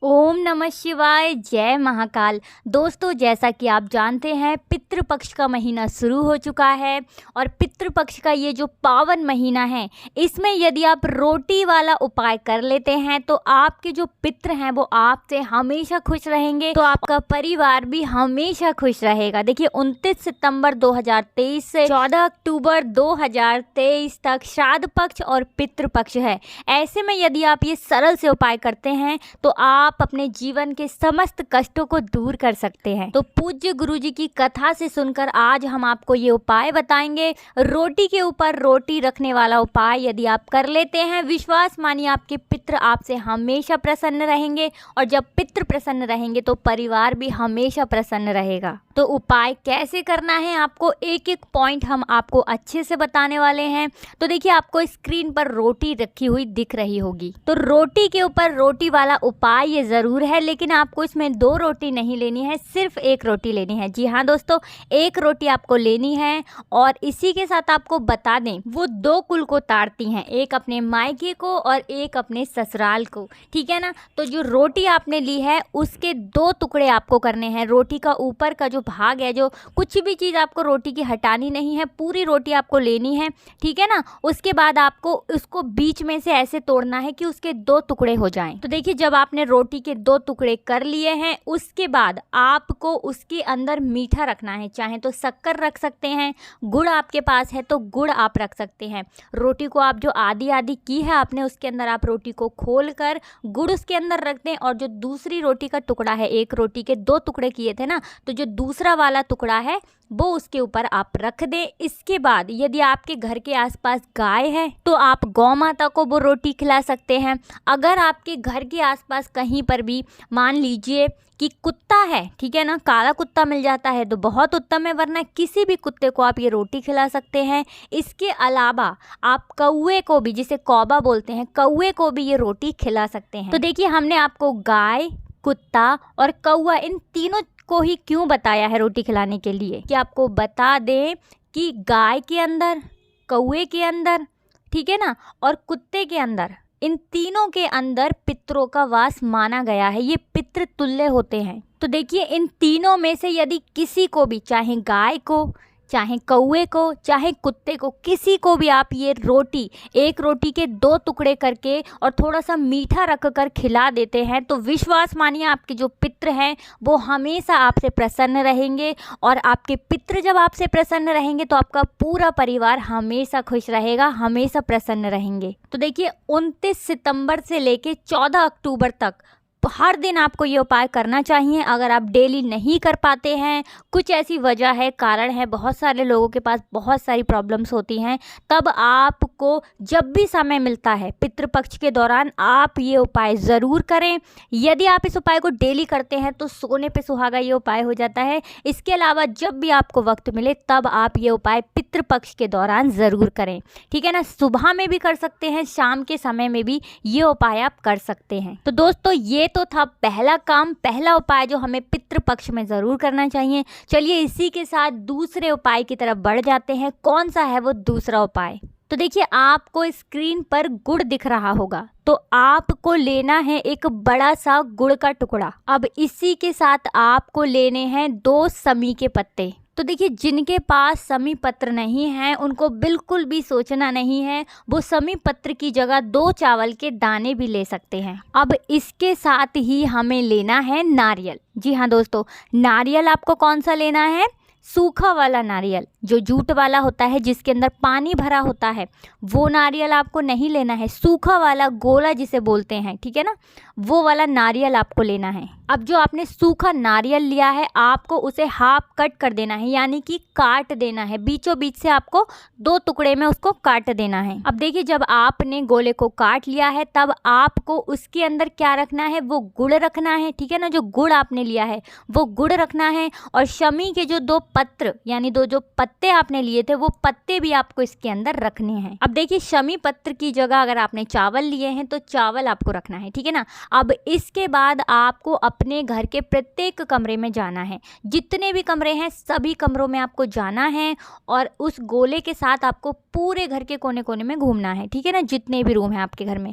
ओम नमः शिवाय, जय महाकाल। दोस्तों, जैसा कि आप जानते हैं पितृपक्ष का महीना शुरू हो चुका है और पितृपक्ष का ये जो पावन महीना है, इसमें यदि आप रोटी वाला उपाय कर लेते हैं तो आपके जो पितृ हैं वो आपसे हमेशा खुश रहेंगे, तो आपका परिवार भी हमेशा खुश रहेगा। देखिए 29 सितंबर 2023 से 14 अक्टूबर 2023 तक श्राद्ध पक्ष और पितृपक्ष है। ऐसे में यदि आप ये सरल से उपाय करते हैं तो आप अपने जीवन के समस्त कष्टों को दूर कर सकते हैं। तो पूज्य गुरुजी की कथा से सुनकर आज हम आपको ये उपाय बताएंगे। रोटी के ऊपर रोटी रखने वाला उपाय यदि आप कर लेते हैं, विश्वास मानिए आपके पितृ आपसे हमेशा प्रसन्न रहेंगे, और जब पितृ प्रसन्न रहेंगे तो परिवार भी हमेशा प्रसन्न रहेगा। तो उपाय कैसे करना है, आपको एक एक पॉइंट हम आपको अच्छे से बताने वाले हैं। तो देखिए, आपको स्क्रीन पर रोटी रखी हुई दिख रही होगी। तो रोटी के ऊपर रोटी वाला उपाय ये ज़रूर है, लेकिन आपको इसमें 2 रोटी नहीं लेनी है, सिर्फ 1 रोटी लेनी है। जी हाँ दोस्तों, 1 रोटी आपको लेनी है। और इसी के साथ आपको बता दें, वो 2 कुल को ताड़ती हैं, एक अपने मायके को और एक अपने ससुराल को, ठीक है ना। तो जो रोटी आपने ली है उसके 2 टुकड़े आपको करने हैं। रोटी का ऊपर का जो भाग है, जो कुछ भी चीज़ आपको रोटी की हटानी नहीं है, पूरी रोटी आपको लेनी है, ठीक है ना। उसके बाद आपको उसको बीच में से ऐसे तोड़ना है कि उसके 2 टुकड़े हो जाएं। तो देखिए, जब आपने रोटी के 2 टुकड़े कर लिए हैं, उसके बाद आपको उसके अंदर मीठा रखना है। चाहे तो शक्कर रख सकते हैं, गुड़ आपके पास है तो गुड़ आप रख सकते हैं। रोटी को आप जो आधी आधी की है आपने, उसके अंदर आप रोटी को खोल कर गुड़ उसके अंदर रख दें, और जो दूसरी रोटी का टुकड़ा है, एक रोटी के 2 टुकड़े किए थे ना, तो जो दूसरा वाला टुकड़ा है वो उसके ऊपर आप रख दें। इसके बाद यदि आपके घर के आसपास गाय है तो आप गौ माता को वो रोटी खिला सकते हैं। अगर आपके घर के आसपास कहीं पर भी मान लीजिए कि कुत्ता है, ठीक है ना, काला कुत्ता मिल जाता है तो बहुत उत्तम है, वरना किसी भी कुत्ते को आप ये रोटी खिला सकते हैं। इसके अलावा आप कौवे को भी, जिसे कौवा बोलते हैं, कौवे को भी ये रोटी खिला सकते हैं। तो देखिए, हमने आपको गाय, कुत्ता और कौवा, इन तीनों को ही क्यों बताया है रोटी खिलाने के लिए, कि आपको बता दें कि गाय के अंदर, कौवे के अंदर, ठीक है ना, और कुत्ते के अंदर, इन तीनों के अंदर पितरों का वास माना गया है। ये पितृ तुल्य होते हैं। तो देखिए, इन तीनों में से यदि किसी को भी, चाहे गाय को, चाहे कौवे को, चाहे कुत्ते को, किसी को भी आप ये रोटी, 1 रोटी के 2 टुकड़े करके और थोड़ा सा मीठा रख कर खिला देते हैं, तो विश्वास मानिए आपके जो पितृ हैं वो हमेशा आपसे प्रसन्न रहेंगे। और आपके पितृ जब आपसे प्रसन्न रहेंगे तो आपका पूरा परिवार हमेशा खुश रहेगा, हमेशा प्रसन्न रहेंगे। तो देखिए, 29 सितंबर से लेके 14 अक्टूबर तक हर दिन आपको ये उपाय करना चाहिए। अगर आप डेली नहीं कर पाते हैं, कुछ ऐसी वजह है, कारण है, बहुत सारे लोगों के पास बहुत सारी प्रॉब्लम्स होती हैं, तब आपको जब भी समय मिलता है पितृपक्ष के दौरान आप ये उपाय ज़रूर करें। यदि आप इस उपाय को डेली करते हैं तो सोने पे सुहागा ये उपाय हो जाता है। इसके अलावा जब भी आपको वक्त मिले तब आप ये उपाय पितृपक्ष के दौरान ज़रूर करें, ठीक है ना। सुबह में भी कर सकते हैं, शाम के समय में भी ये उपाय आप कर सकते हैं। तो दोस्तों, ये तो था पहला काम, पहला उपाय जो हमें पितृपक्ष में ज़रूर करना चाहिए। चलिए इसी के साथ दूसरे उपाय की तरफ बढ़ जाते हैं। कौन सा है वो दूसरा उपाय? तो देखिए, आपको स्क्रीन पर गुड़ दिख रहा होगा, तो आपको लेना है एक बड़ा सा गुड़ का टुकड़ा। अब इसी के साथ आपको लेने हैं 2 समी के पत्ते। तो देखिए, जिनके पास समी पत्र नहीं है उनको बिल्कुल भी सोचना नहीं है, वो समी पत्र की जगह 2 चावल के दाने भी ले सकते हैं। अब इसके साथ ही हमें लेना है नारियल। जी हाँ दोस्तों, नारियल आपको कौन सा लेना है? सूखा वाला नारियल, जो जूट वाला होता है, जिसके अंदर पानी भरा होता है, वो नारियल आपको नहीं लेना है। सूखा वाला, गोला जिसे बोलते हैं, ठीक है ना, वो वाला नारियल आपको लेना है। अब जो आपने सूखा नारियल लिया है, आपको उसे हाफ कट कर देना है, यानी कि काट देना है, बीचों बीच से आपको 2 टुकड़े में उसको काट देना है। अब देखिए, जब आपने गोले को काट लिया है तब आपको उसके अंदर क्या रखना है? वो गुड़ रखना है, ठीक है ना। जो गुड़ आपने लिया है वो गुड़ रखना है, और शमी के जो 2 पत्र, यानी 2 जो पत्ते आपने लिए थे, वो पत्ते भी आपको इसके अंदर रखने हैं। अब देखिए, शमी पत्र की जगह अगर आपने चावल लिए हैं तो चावल आपको रखना है, ठीक है ना। अब इसके बाद आपको अपने घर के प्रत्येक कमरे में जाना है। जितने भी कमरे हैं सभी कमरों में आपको जाना है, और उस गोले के साथ आपको पूरे घर के कोने कोने में घूमना है, ठीक है ना, जितने भी रूम हैं आपके घर में।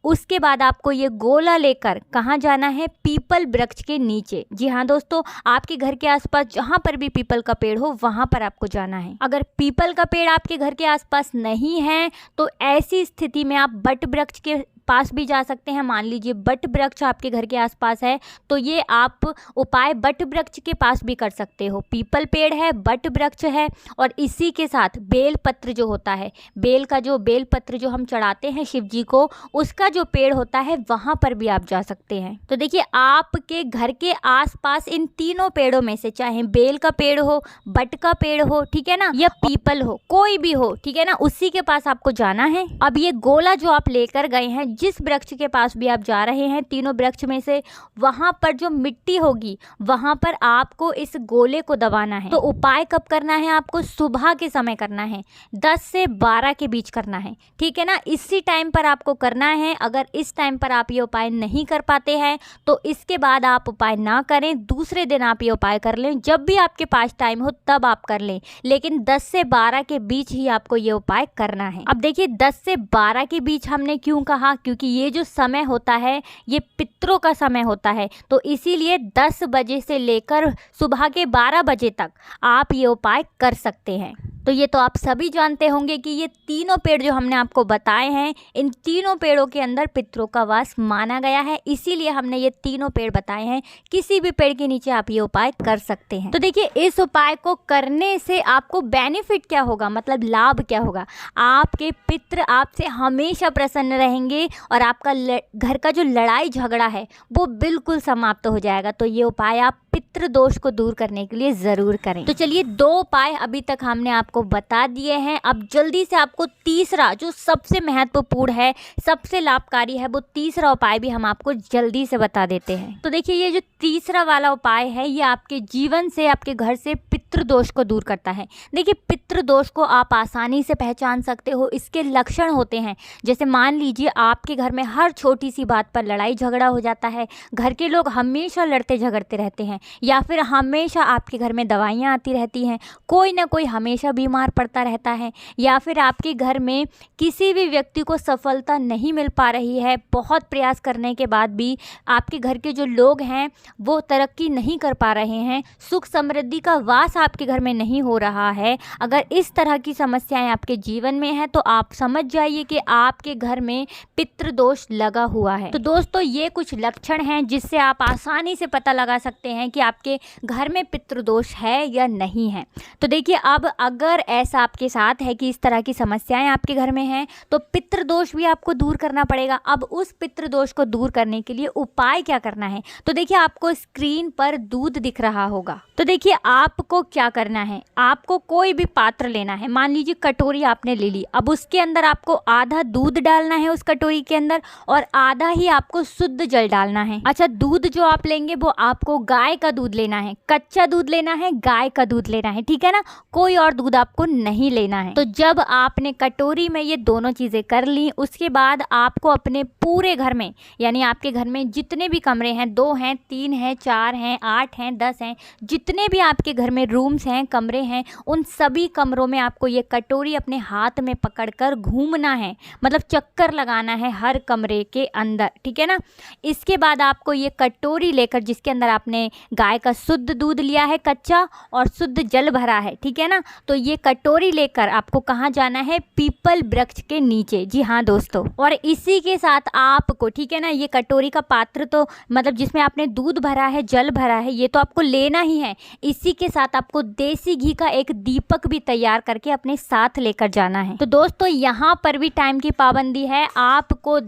उसके बाद आपको ये गोला लेकर कहाँ जाना है, पीपल वृक्ष के नीचे। जी हाँ दोस्तों, आपके घर के आसपास जहाँ पर भी पीपल का पेड़ हो वहाँ पर आपको जाना है। अगर पीपल का पेड़ आपके घर के आसपास नहीं है तो ऐसी स्थिति में आप बट वृक्ष के पास भी जा सकते हैं। मान लीजिए बट वृक्ष आपके घर के आसपास है तो ये आप उपाय बट वृक्ष के पास भी कर सकते हो। पीपल पेड़ है, बट वृक्ष है, और इसी के साथ बेल पत्र जो होता है, बेल का जो बेल पत्र जो हम चढ़ाते हैं शिव जी को, उसका जो पेड़ होता है वहाँ पर भी आप जा सकते हैं। तो देखिए, आपके घर के आसपास इन तीनों पेड़ों में से, चाहे बेल का पेड़ हो, बट का पेड़ हो, ठीक है ना, या पीपल हो, कोई भी हो, ठीक है ना, उसी के पास आपको जाना है। अब ये गोला जो आप लेकर गए हैं, जिस वृक्ष के पास भी आप जा रहे हैं, तीनों वृक्ष में से, वहां पर जो मिट्टी होगी वहां पर आपको इस गोले को दबाना है। तो उपाय कब करना है, आपको सुबह के समय करना है, 10 से 12 के बीच करना है, ठीक है ना, इसी टाइम पर आपको करना है। अगर इस टाइम पर आप ये उपाय नहीं कर पाते हैं तो इसके बाद आप उपाय ना करें, दूसरे दिन आप ये उपाय कर लें, जब भी आपके पास टाइम हो तब आप कर लें, लेकिन 10 से 12 के बीच ही आपको ये उपाय करना है। अब देखिए, 10 से 12 के बीच हमने क्यों कहा, क्योंकि ये जो समय होता है ये पितरों का समय होता है, तो इसीलिए 10 बजे से लेकर सुबह के 12 बजे तक आप ये उपाय कर सकते हैं। तो ये तो आप सभी जानते होंगे कि ये तीनों पेड़ जो हमने आपको बताए हैं, इन तीनों पेड़ों के अंदर पितरों का वास माना गया है, इसीलिए हमने ये तीनों पेड़ बताए हैं। किसी भी पेड़ के नीचे आप ये उपाय कर सकते हैं। तो देखिए, इस उपाय को करने से आपको बेनिफिट क्या होगा, मतलब लाभ क्या होगा, आपके पितर आपसे हमेशा प्रसन्न रहेंगे और आपका घर का जो लड़ाई झगड़ा है वो बिल्कुल समाप्त हो जाएगा। तो ये उपाय आप पितृ दोष को दूर करने के लिए ज़रूर करें। तो चलिए, 2 उपाय अभी तक हमने आपको बता दिए हैं। अब जल्दी से आपको तीसरा, जो सबसे महत्वपूर्ण है, सबसे लाभकारी है, वो तीसरा उपाय भी हम आपको जल्दी से बता देते हैं। तो देखिए, ये जो तीसरा वाला उपाय है ये आपके जीवन से, आपके घर से पितृदोष को दूर करता है। देखिए, पितृदोष को आप आसानी से पहचान सकते हो। इसके लक्षण होते हैं, जैसे मान लीजिए आपके घर में हर छोटी सी बात पर लड़ाई झगड़ा हो जाता है, घर के लोग हमेशा लड़ते झगड़ते रहते हैं, या फिर हमेशा आपके घर में दवाइयाँ आती रहती हैं, कोई ना कोई हमेशा बीमार पड़ता रहता है, या फिर आपके घर में किसी भी व्यक्ति को सफलता नहीं मिल पा रही है, बहुत प्रयास करने के बाद भी आपके घर के जो लोग हैं वो तरक्की नहीं कर पा रहे हैं, सुख समृद्धि का वास आपके घर में नहीं हो रहा है। अगर इस तरह की समस्याएं आपके जीवन में है तो आप समझ जाइए कि आपके घर में पितृदोष लगा हुआ है। तो दोस्तों, ये कुछ लक्षण हैं जिससे आप आसानी से पता लगा सकते हैं कि आपके घर में पितृदोष है या नहीं है। तो देखिए, अब अगर ऐसा आपके साथ है कि इस तरह की समस्याएं आपके घर में हैं तो पितृदोष भी आपको दूर करना पड़ेगा। अब उस पितृदोष को दूर करने के लिए उपाय क्या करना है, तो देखिए, आपको स्क्रीन पर दूध दिख रहा होगा। तो देखिए, आपको क्या करना है, आपको कोई भी पात्र लेना है, मान लीजिए कटोरी आपने ले ली। अब उसके अंदर आपको आधा दूध डालना है उस कटोरी के अंदर, और आधा ही आपको शुद्ध जल डालना है। अच्छा, दूध जो आप लेंगे वो आपको गाय का दूध लेना है, कच्चा दूध लेना है, गाय का दूध लेना है, ठीक है ना, कोई और दूध आपको नहीं लेना है। तो जब आपने कटोरी में ये दोनों चीज़ें कर ली, उसके बाद आपको अपने पूरे घर में, यानी आपके घर में जितने भी कमरे हैं, 2 हैं, 3 हैं, 4 हैं, 8 हैं, 10 हैं, जितने भी आपके घर में रूम्स हैं, कमरे हैं, उन सभी कमरों में आपको ये कटोरी अपने हाथ में पकड़कर घूमना है, मतलब चक्कर लगाना है हर कमरे के अंदर, ठीक है ना। इसके बाद आपको ये कटोरी लेकर, जिसके अंदर आपने गाय का शुद्ध दूध लिया है कच्चा और शुद्ध जल भरा है, ठीक है ना, तो ये कटोरी लेकर आपको कहाँ जाना है, पीपल वृक्ष के नीचे। जी हाँ दोस्तों, और इसी के साथ आपको, ठीक है ना, ये कटोरी का पात्र तो मतलब जिसमें आपने दूध भरा है, जल भरा है, ये तो आपको लेना ही है। इसी के साथ आपको देसी घी का एक दीपक भी तैयार करके अपने साथ लेकर जाना है। तो दोस्तों, यहाँ पर भी टाइम की पाबंदी है। आपको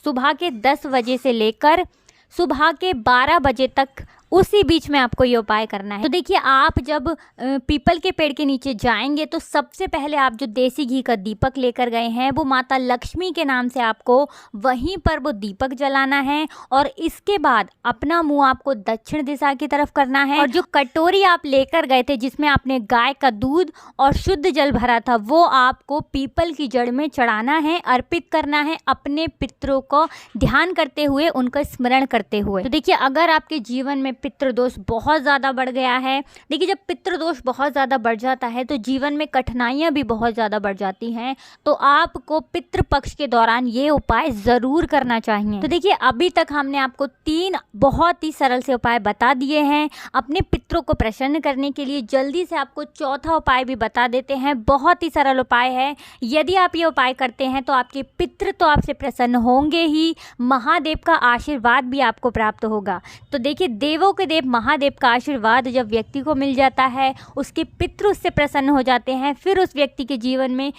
सुबह के 10 बजे से लेकर सुबह के 12 बजे तक, उसी बीच में आपको ये उपाय करना है। तो देखिए, आप जब पीपल के पेड़ के नीचे जाएंगे तो सबसे पहले आप जो देसी घी का दीपक लेकर गए हैं वो माता लक्ष्मी के नाम से आपको वहीं पर वो दीपक जलाना है, और इसके बाद अपना मुंह आपको दक्षिण दिशा की तरफ करना है, और जो कटोरी आप लेकर गए थे जिसमें आपने गाय का दूध और शुद्ध जल भरा था वो आपको पीपल की जड़ में चढ़ाना है, अर्पित करना है, अपने पितरों को ध्यान करते हुए, उनका स्मरण करते हुए। तो देखिए, अगर आपके जीवन में पितृदोष बहुत ज़्यादा बढ़ गया है। देखिए, जब पितृदोष बहुत ज़्यादा बढ़ जाता है तो जीवन में कठिनाइयाँ भी बहुत ज़्यादा बढ़ जाती हैं। तो आपको पितृपक्ष के दौरान ये उपाय ज़रूर करना चाहिए। तो देखिए, अभी तक हमने आपको 3 बहुत ही सरल से उपाय बता दिए हैं अपने पितरों को प्रसन्न करने के लिए। जल्दी से आपको चौथा उपाय भी बता देते हैं। बहुत ही सरल उपाय है। यदि आप ये उपाय करते हैं तो आपके पितृ तो आपसे प्रसन्न होंगे ही, महादेव का आशीर्वाद भी आपको प्राप्त होगा। तो देखिए, देवों के देव महादेव का आशीर्वाद जब व्यक्ति को मिल जाता है, उसके पितृ उससे प्रसन्न हो जाते हैं, फिर उस व्यक्ति के जीवन में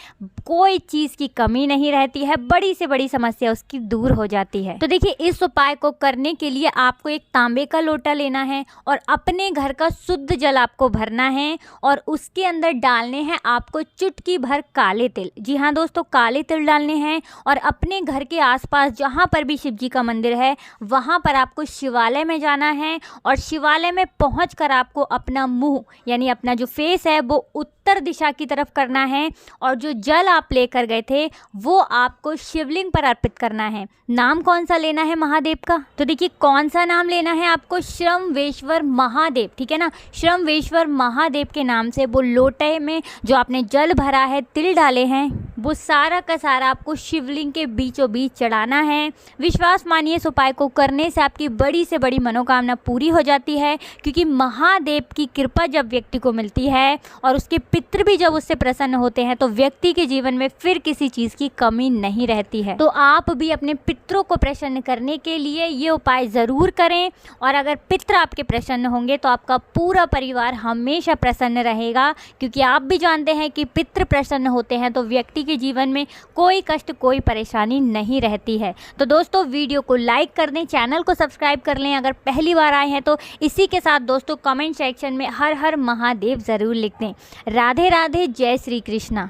कोई चीज़ की कमी नहीं रहती है, बड़ी से बड़ी समस्या उसकी दूर हो जाती है। तो देखिए, इस उपाय को करने के लिए आपको एक तांबे का लोटा लेना है और अपने घर का शुद्ध जल आपको भरना है और उसके अंदर डालने हैं आपको चुटकी भर काले तिल। जी हाँ दोस्तों, काले तिल डालने हैं। और अपने घर के आसपास जहाँ पर भी शिव जी का मंदिर है वहाँ पर आपको शिवालय में जाना है और शिवालय में पहुंचकर आपको अपना मुंह यानी अपना जो फेस है वो उत्तर दिशा की तरफ करना है और जो जल आप लेकर गए थे वो आपको शिवलिंग पर अर्पित करना है। नाम कौन सा लेना है महादेव का? तो देखिए, कौन सा नाम लेना है आपको? श्रमवेश्वर महादेव, ठीक है ना। श्रमवेश्वर महादेव के नाम से वो लोटे में जो आपने जल भरा है, तिल डाले हैं, वो सारा का सारा आपको शिवलिंग के बीचों बीच चढ़ाना है। विश्वास मानिए, इस उपाय को करने से आपकी बड़ी से बड़ी मनोकामना पूरी हो जाती है, क्योंकि महादेव की कृपा जब व्यक्ति को मिलती है और उसके पितृ भी जब उससे प्रसन्न होते हैं तो व्यक्ति के जीवन में फिर किसी चीज़ की कमी नहीं रहती है। तो आप भी अपने पितरों को प्रसन्न करने के लिए ये उपाय ज़रूर करें और अगर पितृ आपके प्रसन्न होंगे तो आपका पूरा परिवार हमेशा प्रसन्न रहेगा, क्योंकि आप भी जानते हैं कि पितृ प्रसन्न होते हैं तो व्यक्ति के जीवन में कोई कष्ट, कोई परेशानी नहीं रहती है। तो दोस्तों, वीडियो को लाइक कर दें, चैनल को सब्सक्राइब कर लें अगर पहली बार आए हैं तो। इसी के साथ दोस्तों, कमेंट सेक्शन में हर हर महादेव ज़रूर लिख दें। राधे राधे, जय श्री कृष्णा।